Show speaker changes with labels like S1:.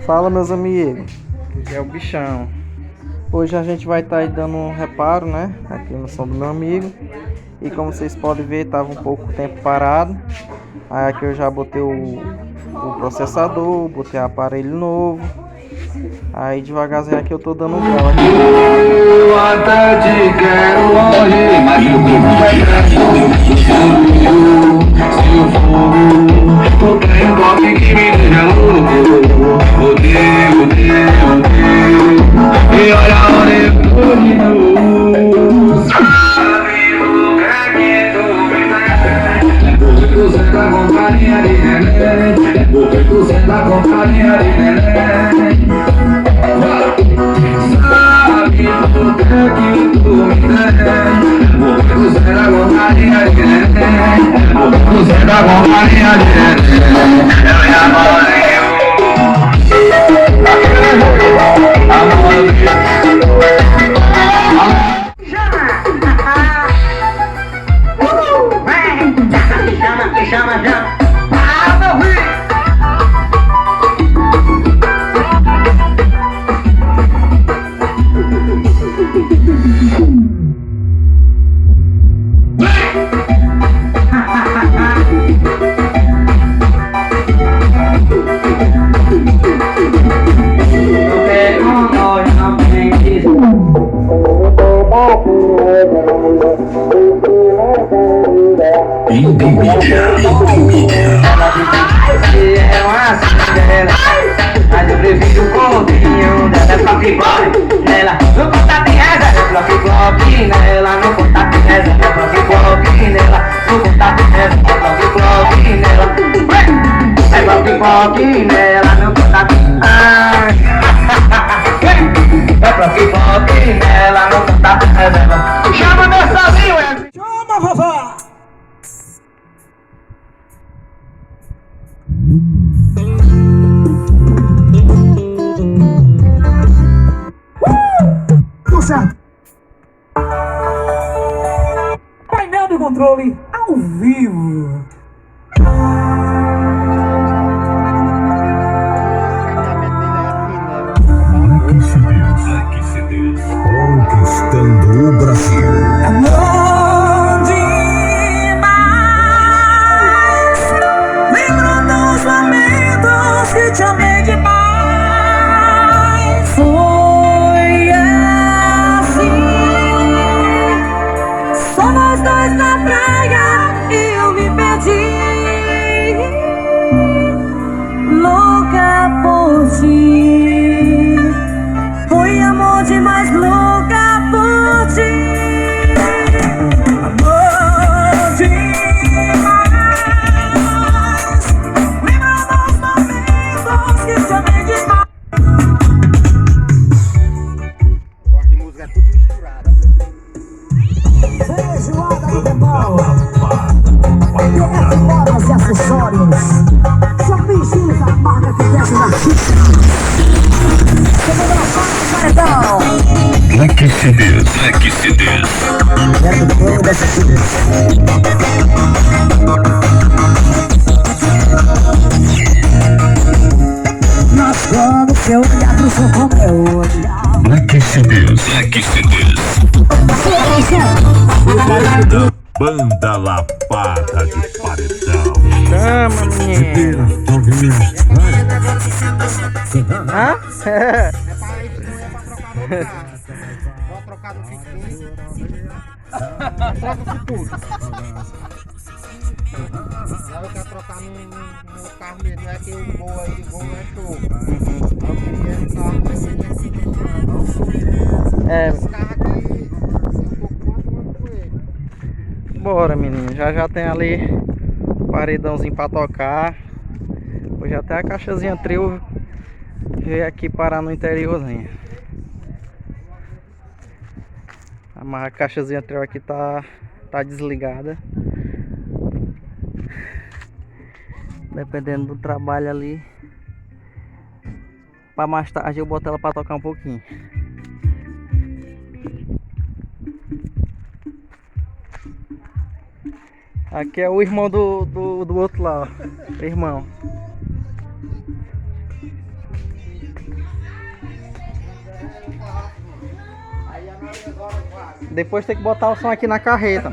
S1: Fala, meus amigos, que é o bichão. Hoje a gente vai estar aí dando um reparo, né, aqui no som do meu amigo. E como vocês podem ver, estava um pouco tempo parado. Aí aqui eu já botei o processador, botei aparelho novo. Aí devagarzinho aqui eu tô dando um grau aqui.
S2: Eu até te quero morrer, mas o corpo é grande. Se eu for, não tem golpe que me deixa louco. Odeio, odeio, odeio. E olha a hora eu tô de novo. Sabe o que é que tu me der? É porque tu senta com carinha de neném. É porque tu senta com carinha de neném. Sabe o que é que tu me der? Porque tu senta com carinha de neném. Porque tu senta com carinha de neném. Eu já falei chama, chama. Ah, meu filho. Ela diz que é uma cinderela, mas eu prefiro o corpinho dela. É flop nela, no contato em reza. É flop nela, no contato em reza. É flop nela, no contato em reza. É flop nela, é flop nela, no contato em reza. É flop nela, no contato em reza. Chama meu sozinho, chama vovó.
S3: Painel de controle ao vivo.
S4: Conquistando o Brasil.
S3: Amor demais. Lembro dos momentos que te amei demais. Foi assim. Só nós dois na praia e eu me perdi. Louca por ti. Foi amor demais, louca por ti. Amor demais. Lembra dos momentos que te amei demais.
S5: Gosto de música tudo misturada.
S3: Feijoada do Bebal. Pegar modas e acessórios. São beijinhos da marca que desce na artista. Paredão.
S4: Black CDs. Black CDs.
S3: É do dono dessa CD. Nós vamos seu olhar pro som como é olhar.
S4: Black CDs. Black CDs. Banda Lapada de Paredão.
S1: Chama, menino. Hã?
S5: Vou trocar no piquinho. Troca de tudo. Eu quero trocar no carro mesmo, não é que o gol aí, o gol é show. Eu queria um carro esse carro aqui, eu tô com ele.
S1: Bora, menino. Já tem ali paredãozinho pra tocar. Hoje até a caixazinha trio veio aqui parar no interiorzinho. A caixazinha trio aqui tá desligada. Dependendo do trabalho ali, pra mais tarde eu boto ela pra tocar um pouquinho. Aqui é o irmão do outro lá, ó. Irmão. Depois tem que botar o som aqui na carreta.